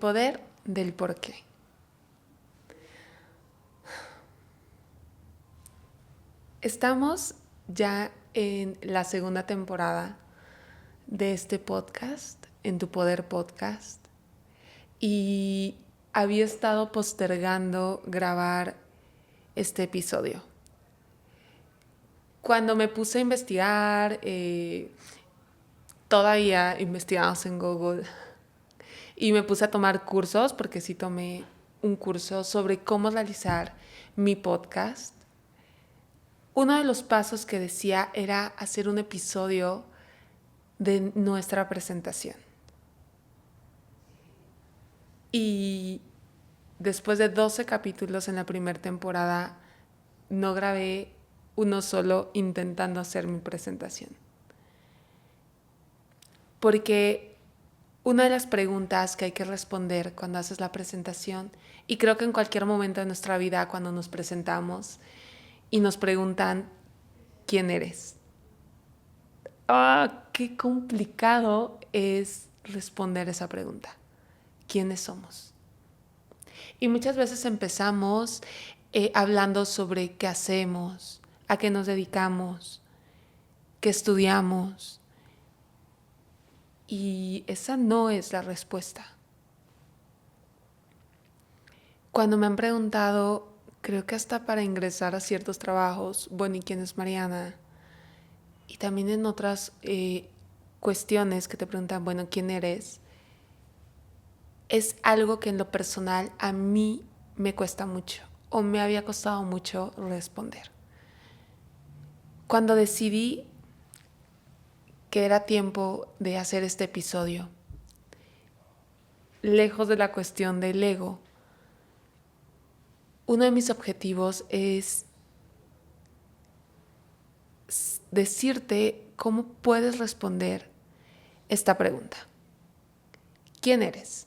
poder del porqué. Estamos ya en la segunda temporada de este podcast, en Tu Poder Podcast, y había estado postergando grabar este episodio. Cuando me puse a investigar, todavía investigamos en Google, y me puse a tomar cursos, porque sí tomé un curso sobre cómo realizar mi podcast. Uno de los pasos que decía era hacer un episodio de nuestra presentación. Y después de 12 capítulos en la primera temporada, no grabé uno solo intentando hacer mi presentación. Porque una de las preguntas que hay que responder cuando haces la presentación, y creo que en cualquier momento de nuestra vida cuando nos presentamos y nos preguntan quién eres. Qué complicado es responder esa pregunta. ¿Quiénes somos? Y muchas veces empezamos hablando sobre qué hacemos, a qué nos dedicamos, qué estudiamos. Y esa no es la respuesta. Cuando me han preguntado, creo que hasta para ingresar a ciertos trabajos, bueno, ¿y quién es Mariana? Y también en otras cuestiones que te preguntan, bueno, ¿quién eres? Es algo que en lo personal a mí me cuesta mucho o me había costado mucho responder. Cuando decidí que era tiempo de hacer este episodio, lejos de la cuestión del ego, uno de mis objetivos es decirte cómo puedes responder esta pregunta. ¿Quién eres?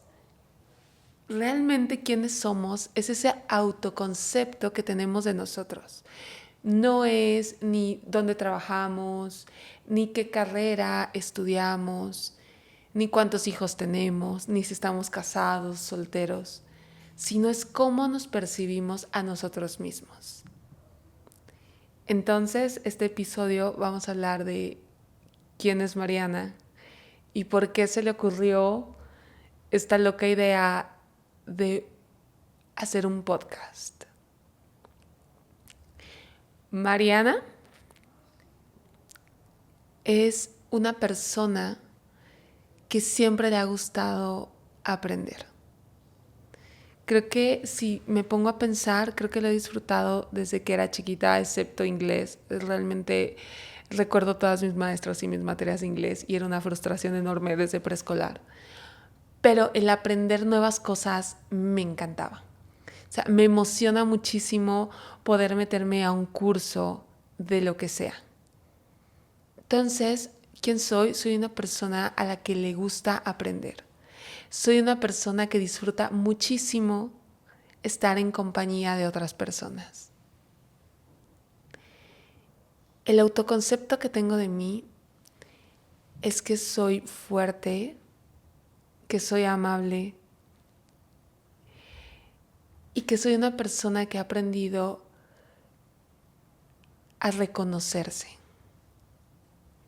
Realmente quiénes somos es ese autoconcepto que tenemos de nosotros. No es ni dónde trabajamos, ni qué carrera estudiamos, ni cuántos hijos tenemos, ni si estamos casados, solteros, sino es cómo nos percibimos a nosotros mismos. Entonces, este episodio vamos a hablar de quién es Mariana y por qué se le ocurrió esta loca idea de hacer un podcast. Mariana es una persona que siempre le ha gustado aprender. Creo que si me pongo a pensar, creo que lo he disfrutado desde que era chiquita, excepto inglés. Realmente recuerdo todas mis maestras y mis materias de inglés y era una frustración enorme desde preescolar. Pero el aprender nuevas cosas me encantaba. O sea, me emociona muchísimo poder meterme a un curso de lo que sea. Entonces, ¿quién soy? Soy una persona a la que le gusta aprender. Soy una persona que disfruta muchísimo estar en compañía de otras personas. El autoconcepto que tengo de mí es que soy fuerte, que soy amable y que soy una persona que ha aprendido a reconocerse.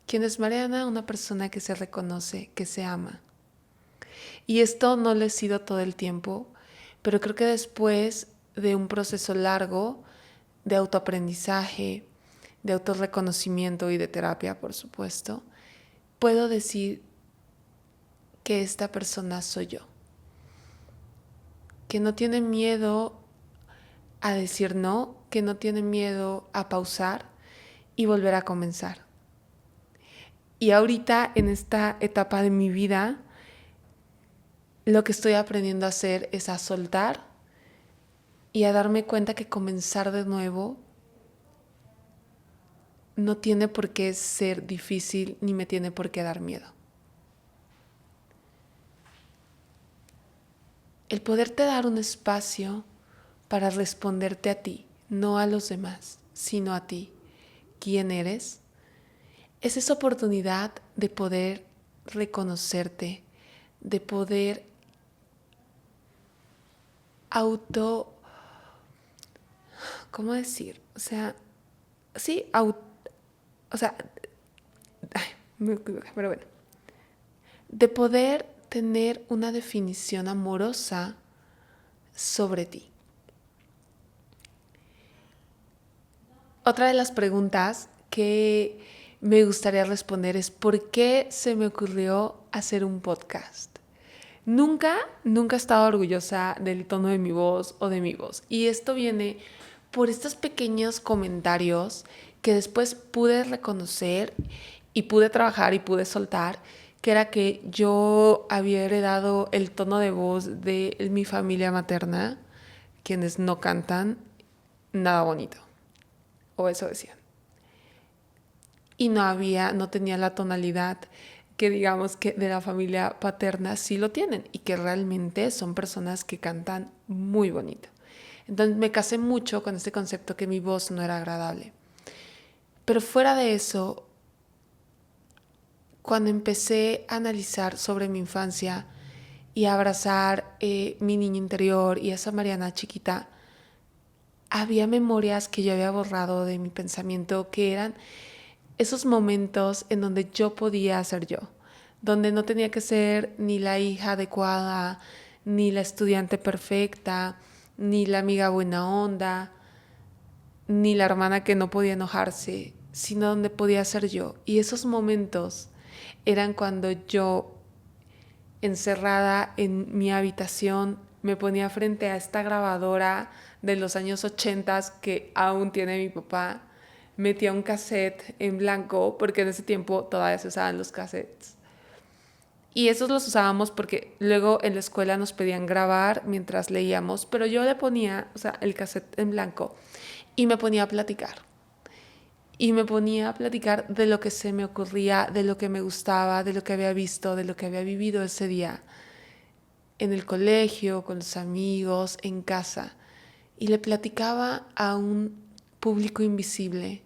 ¿Quién es Mariana? Una persona que se reconoce, que se ama. Y esto no lo he sido todo el tiempo, pero creo que después de un proceso largo de autoaprendizaje, de autorreconocimiento y de terapia, por supuesto, puedo decir que esta persona soy yo. Que no tiene miedo a decir no, que no tiene miedo a pausar y volver a comenzar. Y ahorita, en esta etapa de mi vida, lo que estoy aprendiendo a hacer es a soltar y a darme cuenta que comenzar de nuevo no tiene por qué ser difícil ni me tiene por qué dar miedo. El poderte dar un espacio para responderte a ti, no a los demás, sino a ti. ¿Quién eres? Es esa oportunidad de poder reconocerte, de poder auto, ¿cómo decir? O sea, sí, o sea, ay, me equivoqué, pero bueno, de poder tener una definición amorosa sobre ti. Otra de las preguntas que me gustaría responder es ¿por qué se me ocurrió hacer un podcast? Nunca he estado orgullosa del tono de mi voz o de mi voz. Y esto viene por estos pequeños comentarios que después pude reconocer y pude trabajar y pude soltar, que era que yo había heredado el tono de voz de mi familia materna, quienes no cantan nada bonito, o eso decían. Y no tenía la tonalidad que digamos que de la familia paterna sí lo tienen y que realmente son personas que cantan muy bonito. Entonces me casé mucho con este concepto que mi voz no era agradable. Pero fuera de eso, cuando empecé a analizar sobre mi infancia y a abrazar mi niño interior y esa Mariana chiquita, había memorias que yo había borrado de mi pensamiento que eran esos momentos en donde yo podía ser yo, donde no tenía que ser ni la hija adecuada, ni la estudiante perfecta, ni la amiga buena onda, ni la hermana que no podía enojarse, sino donde podía ser yo. Y esos momentos eran cuando yo, encerrada en mi habitación, me ponía frente a esta grabadora de los años 80 que aún tiene mi papá, metía un cassette en blanco, porque en ese tiempo todavía se usaban los cassettes. Y esos los usábamos porque luego en la escuela nos pedían grabar mientras leíamos, pero yo le ponía, o sea, el cassette en blanco y me ponía a platicar. Y me ponía a platicar de lo que se me ocurría, de lo que me gustaba, de lo que había visto, de lo que había vivido ese día en el colegio, con los amigos, en casa. Y le platicaba a un público invisible.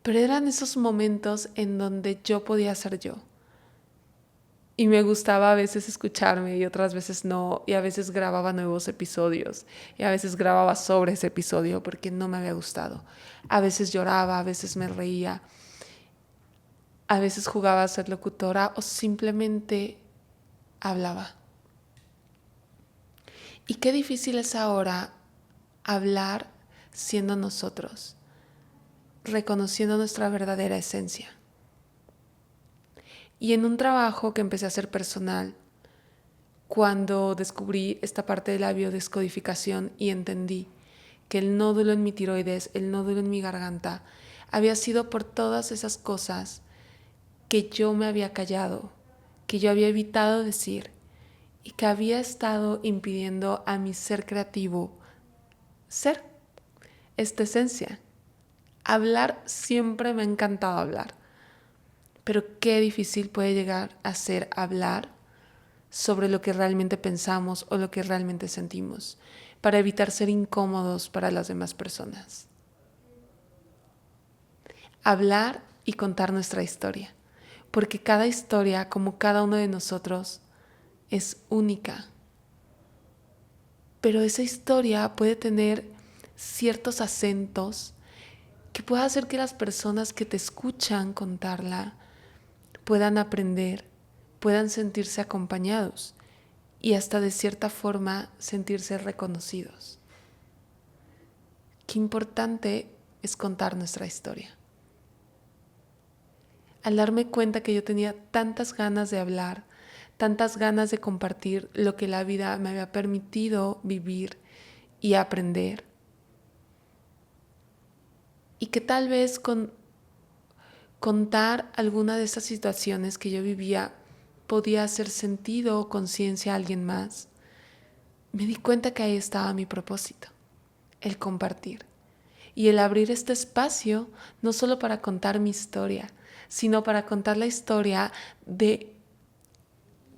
Pero eran esos momentos en donde yo podía ser yo. Y me gustaba a veces escucharme y otras veces no. Y a veces grababa nuevos episodios. Y a veces grababa sobre ese episodio porque no me había gustado. A veces lloraba, a veces me reía. A veces jugaba a ser locutora o simplemente hablaba. Y qué difícil es ahora hablar siendo nosotros, reconociendo nuestra verdadera esencia. Y en un trabajo que empecé a hacer personal, cuando descubrí esta parte de la biodescodificación y entendí que el nódulo en mi tiroides, el nódulo en mi garganta, había sido por todas esas cosas que yo me había callado, que yo había evitado decir y que había estado impidiendo a mi ser creativo ser esta esencia. Hablar siempre me ha encantado hablar, pero qué difícil puede llegar a ser hablar sobre lo que realmente pensamos o lo que realmente sentimos, para evitar ser incómodos para las demás personas. Hablar y contar nuestra historia, porque cada historia, como cada uno de nosotros, es única. Pero esa historia puede tener ciertos acentos que pueda hacer que las personas que te escuchan contarla puedan aprender, puedan sentirse acompañados y hasta de cierta forma sentirse reconocidos. Qué importante es contar nuestra historia. Al darme cuenta que yo tenía tantas ganas de hablar, tantas ganas de compartir lo que la vida me había permitido vivir y aprender, y que tal vez con contar alguna de esas situaciones que yo vivía podía hacer sentido o conciencia a alguien más, me di cuenta que ahí estaba mi propósito, el compartir. Y el abrir este espacio no solo para contar mi historia, sino para contar la historia de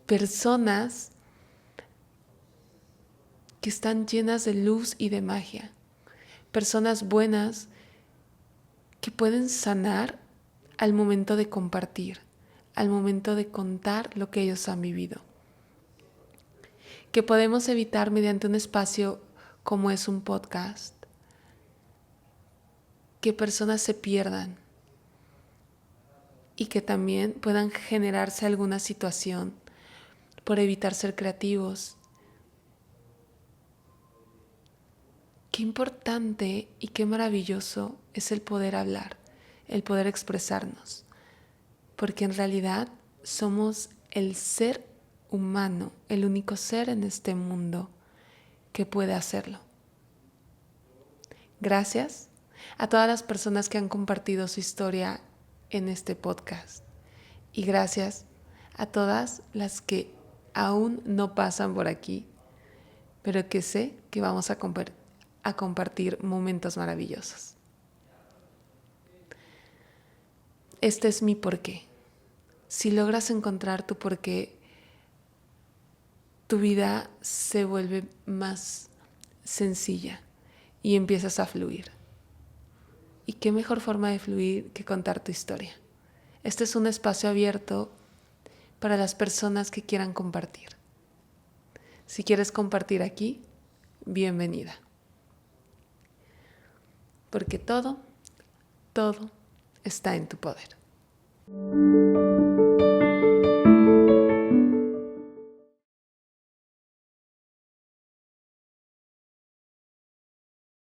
personas que están llenas de luz y de magia. Personas buenas que pueden sanar al momento de compartir, al momento de contar lo que ellos han vivido. que podemos evitar mediante un espacio como es un podcast, que personas se pierdan y que también puedan generarse alguna situación por evitar ser creativos. Qué importante y qué maravilloso es el poder hablar, el poder expresarnos, porque en realidad somos el ser humano, el único ser en este mundo que puede hacerlo. Gracias a todas las personas que han compartido su historia en este podcast y gracias a todas las que aún no pasan por aquí, pero que sé que vamos a compartir momentos maravillosos. Este es mi porqué. Si logras encontrar tu porqué, tu vida se vuelve más sencilla y empiezas a fluir. ¿Y qué mejor forma de fluir que contar tu historia? Este es un espacio abierto para las personas que quieran compartir. Si quieres compartir aquí, bienvenida. Porque todo está en tu poder.